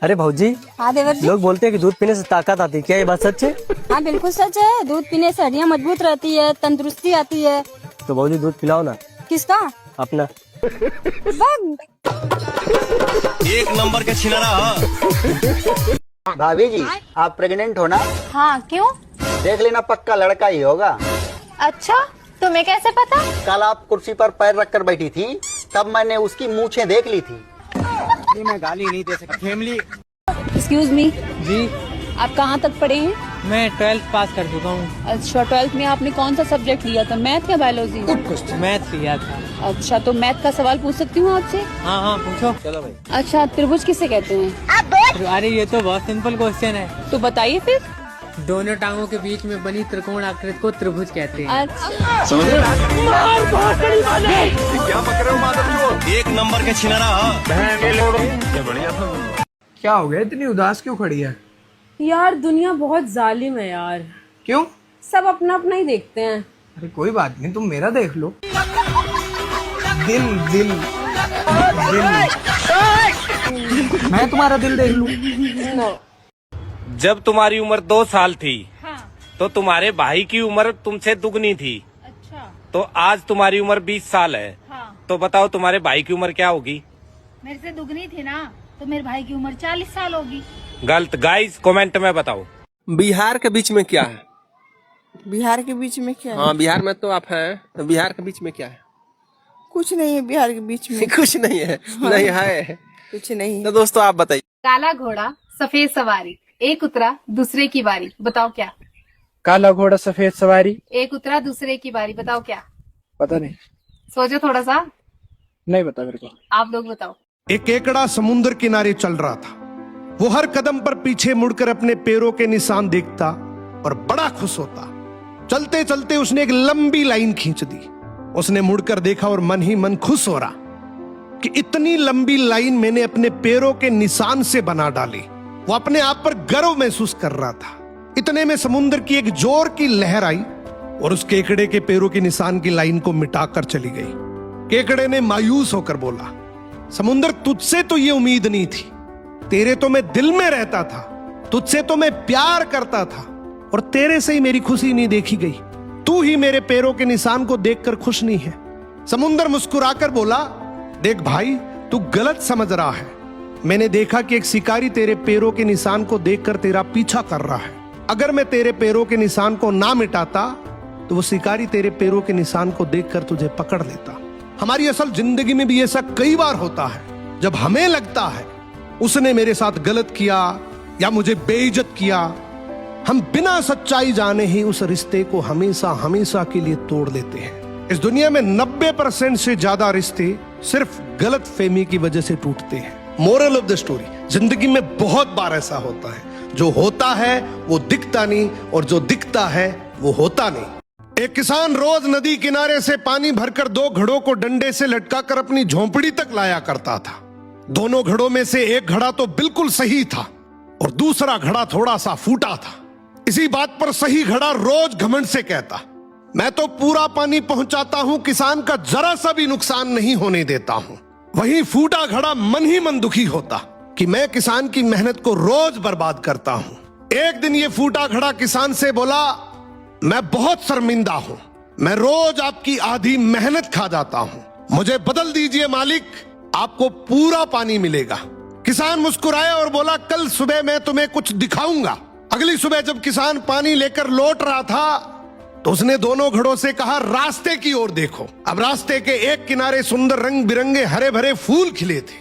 अरे भाऊजी, हाँ देवर जी। लोग बोलते हैं कि दूध पीने से ताकत आती है, क्या ये बात सच है? हाँ बिल्कुल सच है। दूध पीने से हड्डियाँ मजबूत रहती है, तंदुरुस्ती आती है। तो भाऊजी दूध पिलाओ ना। किसका? अपना। बग। एक नंबर के छिनारा। भाभी जी, आप प्रेग्नेंट हो ना? हाँ, क्यों? देख लेना, पक्का लड़का ही होगा। अच्छा, तुम्हें कैसे पता? कल आप कुर्सी पर पैर रखकर बैठी थी, तब मैंने उसकी मूछें देख ली थी। मैं गाली नहीं दे सकता। फैमिली। एक्सक्यूज मी जी, आप कहाँ तक पढ़े हैं? मैं 12th पास कर चुका हूँ। अच्छा, 12th में आपने कौन सा सब्जेक्ट लिया था, मैथ या बायोलॉजी? मैथ लिया था। अच्छा, तो मैथ का सवाल पूछ सकती हूँ आपसे? हाँ हाँ, पूछो। चलो भाई। अच्छा, त्रिभुज किसे कहते हैं? अरे ये तो बहुत सिंपल क्वेश्चन है। तो बताइए फिर। दोनों टांगों के बीच में बनी त्रिकोण आकृति को त्रिभुज कहते हैं। अच्छा, एक नंबर के छिनारा। क्या हो गया, इतनी उदास क्यों खड़ी है? यार दुनिया बहुत जालिम है यार। क्यों? सब अपना अपना ही देखते हैं। अरे कोई बात नहीं, तुम मेरा देख लो। दिल दिल दिल, मैं तुम्हारा दिल देख लूं। जब तुम्हारी उम्र 2 साल थी, तो तुम्हारे भाई की उम्र तुमसे दुगनी थी। अच्छा। तो आज तुम्हारी उम्र 20 साल है। तो बताओ तुम्हारे भाई की उम्र क्या होगी? मेरे से दुगनी थी ना, तो मेरे भाई की उम्र 40 साल होगी। गलत। गाइस कमेंट में बताओ। बिहार के बीच में क्या है? बिहार के बीच में क्या है? हाँ, बिहार में तो आप हैं, तो बिहार के बीच में क्या है? कुछ नहीं है बिहार के बीच में। कुछ नहीं है। हाँ, नहीं है कुछ नहीं। तो दोस्तों आप बताइए। काला घोड़ा सफेद सवारी, एक उतरा दूसरे की बारी, बताओ क्या? काला घोड़ा सफेद सवारी। एक उतरा दूसरे की बारी, बताओ क्या? पता नहीं। सोचो थोड़ा सा। नहीं पता मेरे को। आप लोग बताओ। एक केकड़ा समुद्र किनारे चल रहा था। वो हर कदम पर पीछे मुड़कर अपने पैरों के निशान देखता और बड़ा खुश होता। चलते चलते उसने एक लंबी लाइन खींच दी। उसने मुड़कर देखा और मन ही मन खुश हो रहा कि इतनी लंबी लाइन मैंने अपने पैरों के निशान से बना डाली। वो अपने आप पर गर्व महसूस कर रहा था। इतने में समुद्र की एक जोर की लहर आई और उस केकड़े के पैरों के निशान की लाइन को मिटाकर चली गई। केकड़े ने मायूस होकर बोला, समुद्र तुझसे तो ये उम्मीद नहीं थी। तेरे तो मैं दिल में रहता था, तुझसे तो मैं प्यार करता था, और तेरे से ही मेरी खुशी नहीं देखी गई। तू ही मेरे पैरों के निशान को देखकर खुश नहीं है। समुद्र मुस्कुराकर बोला, देख भाई, तू गलत समझ रहा है। मैंने देखा कि एक शिकारी तेरे पैरों के निशान को देखकर तेरा पीछा कर रहा है। अगर मैं तेरे पैरों के निशान को ना मिटाता तो वो शिकारी तेरे पैरों के निशान को देखकर तुझे पकड़ लेता। हमारी असल जिंदगी में भी ऐसा कई बार होता है, जब हमें लगता है उसने मेरे साथ गलत किया या मुझे बेइज्जत किया, हम बिना सच्चाई जाने ही उस रिश्ते को हमेशा हमेशा के लिए तोड़ लेते हैं। इस दुनिया में 90% से ज्यादा रिश्ते सिर्फ गलत फहमी की वजह से टूटते हैं। मोरल ऑफ द स्टोरी, जिंदगी में बहुत बार ऐसा होता है, जो होता है वो दिखता नहीं और जो दिखता है वो होता नहीं। एक किसान रोज नदी किनारे से पानी भरकर 2 घड़ों को डंडे से लटकाकर अपनी झोंपड़ी तक लाया करता था। दोनों घड़ों में से एक घड़ा तो बिल्कुल सही था और दूसरा घड़ा थोड़ा सा फूटा था। इसी बात पर सही घड़ा रोज घमंड से कहता, मैं तो पूरा पानी पहुंचाता हूं, किसान का जरा सा भी नुकसान नहीं होने देता हूं। वहीं फूटा घड़ा मन ही मन दुखी होता कि मैं किसान की मेहनत को रोज बर्बाद करता हूं। एक दिन ये फूटा घड़ा किसान से बोला, मैं बहुत शर्मिंदा हूं, मैं रोज आपकी आधी मेहनत खा जाता हूं, मुझे बदल दीजिए मालिक, आपको पूरा पानी मिलेगा। किसान मुस्कुराया और बोला, कल सुबह मैं तुम्हें कुछ दिखाऊंगा। अगली सुबह जब किसान पानी लेकर लौट रहा था तो उसने दोनों घड़ों से कहा, रास्ते की ओर देखो। अब रास्ते के एक किनारे सुंदर रंग बिरंगे हरे भरे फूल खिले थे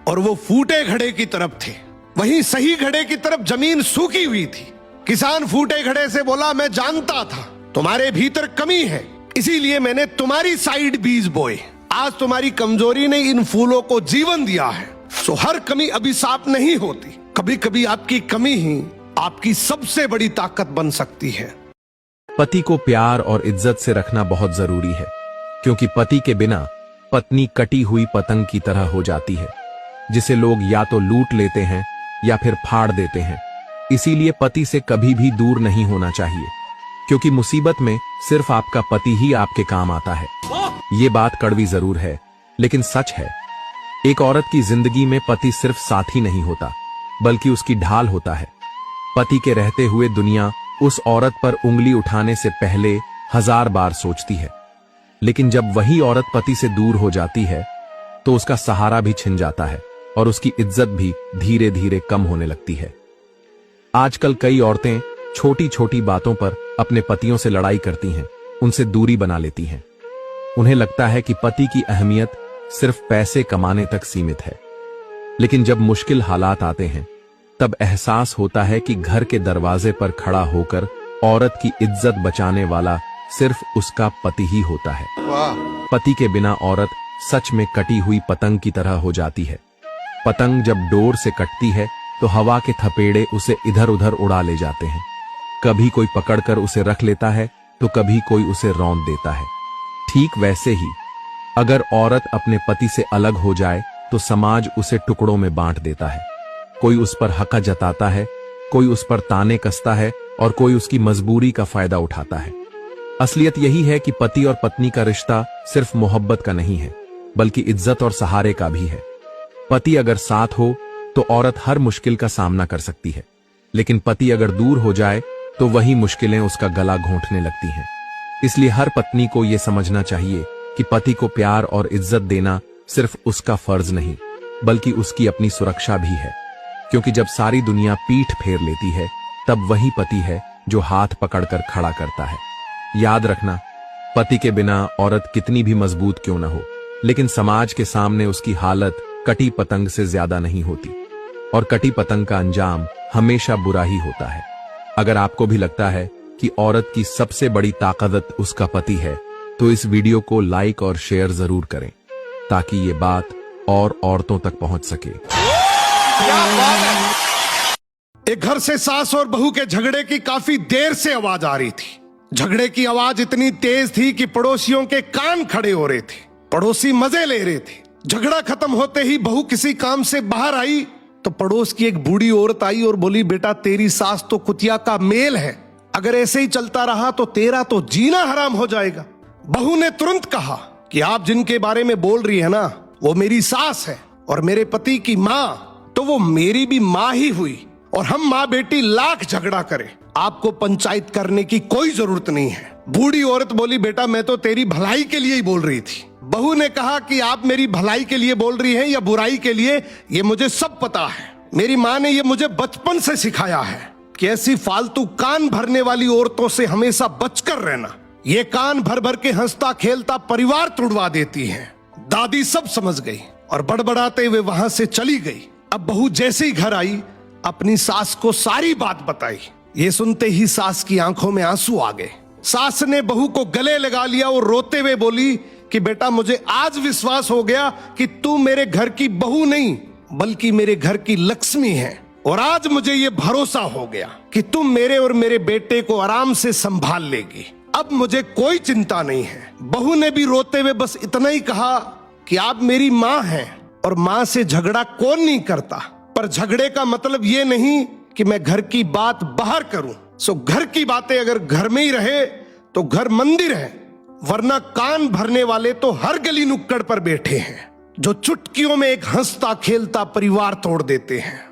और वो फूटे घड़े की तरफ थे। वहीं सही घड़े की तरफ जमीन सूखी हुई थी। किसान फूटे घड़े से बोला, मैं जानता था तुम्हारे भीतर कमी है, इसीलिए मैंने तुम्हारी साइड बीज बोए। आज तुम्हारी कमजोरी ने इन फूलों को जीवन दिया है। सो हर कमी अभिशाप नहीं होती, कभी कभी आपकी कमी ही आपकी सबसे बड़ी ताकत बन सकती है। पति को प्यार और इज्जत से रखना बहुत जरूरी है, क्योंकि पति के बिना पत्नी कटी हुई पतंग की तरह हो जाती है, जिसे लोग या तो लूट लेते हैं या फिर फाड़ देते हैं। इसीलिए पति से कभी भी दूर नहीं होना चाहिए, क्योंकि मुसीबत में सिर्फ आपका पति ही आपके काम आता है। ये बात कड़वी जरूर है, लेकिन सच है। एक औरत की जिंदगी में पति सिर्फ साथी नहीं होता, बल्कि उसकी ढाल होता है। पति के रहते हुए दुनिया उस औरत पर उंगली उठाने से पहले 1000 बार सोचती है, लेकिन जब वही औरत पति से दूर हो जाती है तो उसका सहारा भी छिन जाता है और उसकी इज्जत भी धीरे धीरे कम होने लगती है। आजकल कई औरतें छोटी छोटी बातों पर अपने पतियों से लड़ाई करती हैं, उनसे दूरी बना लेती हैं। उन्हें लगता है कि पति की अहमियत सिर्फ पैसे कमाने तक सीमित है, लेकिन जब मुश्किल हालात आते हैं तब एहसास होता है कि घर के दरवाजे पर खड़ा होकर औरत की इज्जत बचाने वाला सिर्फ उसका पति ही होता है। पति के बिना औरत सच में कटी हुई पतंग की तरह हो जाती है। पतंग जब डोर से कटती है तो हवा के थपेड़े उसे इधर उधर उड़ा ले जाते हैं। कभी कोई पकड़कर उसे रख लेता है तो कभी कोई उसे रौंद देता है। ठीक वैसे ही अगर औरत अपने पति से अलग हो जाए तो समाज उसे टुकड़ों में बांट देता है। कोई उस पर हक जताता है, कोई उस पर ताने कसता है और कोई उसकी मजबूरी का फायदा उठाता है। असलियत यही है कि पति और पत्नी का रिश्ता सिर्फ मोहब्बत का नहीं है, बल्कि इज्जत और सहारे का भी है। पति अगर साथ हो तो औरत हर मुश्किल का सामना कर सकती है, लेकिन पति अगर दूर हो जाए तो वही मुश्किलें उसका गला घोंटने लगती हैं। इसलिए हर पत्नी को यह समझना चाहिए कि पति को प्यार और इज्जत देना सिर्फ उसका फर्ज नहीं, बल्कि उसकी अपनी सुरक्षा भी है। क्योंकि जब सारी दुनिया पीठ फेर लेती है तब वही पति है जो हाथ पकड़कर खड़ा करता है। याद रखना, पति के बिना औरत कितनी भी मजबूत क्यों न हो, लेकिन समाज के सामने उसकी हालत कटी पतंग से ज्यादा नहीं होती, और कटी पतंग का अंजाम हमेशा बुरा ही होता है। अगर आपको भी लगता है कि औरत की सबसे बड़ी ताकत उसका पति है, तो इस वीडियो को लाइक और शेयर जरूर करें ताकि ये बात और औरतों तक पहुंच सके। एक घर से सास और बहू के झगड़े की काफी देर से आवाज आ रही थी। झगड़े की आवाज इतनी तेज थी कि पड़ोसियों के कान खड़े हो रहे थे। पड़ोसी मजे ले रहे थे। झगड़ा खत्म होते ही बहू किसी काम से बाहर आई तो पड़ोस की एक बूढ़ी औरत आई और बोली, बेटा तेरी सास तो कुतिया का मेल है, अगर ऐसे ही चलता रहा तो तेरा तो जीना हराम हो जाएगा। बहू ने तुरंत कहा कि आप जिनके बारे में बोल रही है ना, वो मेरी सास है, और मेरे पति की माँ तो वो मेरी भी माँ ही हुई, और हम माँ बेटी लाख झगड़ा करें, आपको पंचायत करने की कोई जरूरत नहीं है। बूढ़ी औरत बोली, बेटा मैं तो तेरी भलाई के लिए ही बोल रही थी। बहू ने कहा कि आप मेरी भलाई के लिए बोल रही हैं या बुराई के लिए, ये मुझे सब पता है। मेरी माँ ने ये मुझे बचपन से सिखाया है कि ऐसी फालतू कान भरने वाली औरतों से हमेशा बचकर रहना। ये कान भर भर के हंसता खेलता परिवार तुड़वा देती हैं। दादी सब समझ गई और बड़बड़ाते हुए वहां से चली गई। अब बहू जैसे ही घर आई अपनी सास को सारी बात बताई। ये सुनते ही सास की आंखों में आंसू आ गए। सास ने बहू को गले लगा लिया और रोते हुए बोली कि बेटा मुझे आज विश्वास हो गया कि तू मेरे घर की बहू नहीं बल्कि मेरे घर की लक्ष्मी है, और आज मुझे ये भरोसा हो गया कि तुम मेरे और मेरे बेटे को आराम से संभाल लेगी। अब मुझे कोई चिंता नहीं है। बहू ने भी रोते हुए बस इतना ही कहा कि आप मेरी माँ हैं और माँ से झगड़ा कौन नहीं करता, पर झगड़े का मतलब ये नहीं कि मैं घर की बात बाहर करूं। सो घर की बातें अगर घर में ही रहे तो घर मंदिर है, वरना कान भरने वाले तो हर गली नुक्कड़ पर बैठे हैं जो चुटकियों में एक हंसता खेलता परिवार तोड़ देते हैं।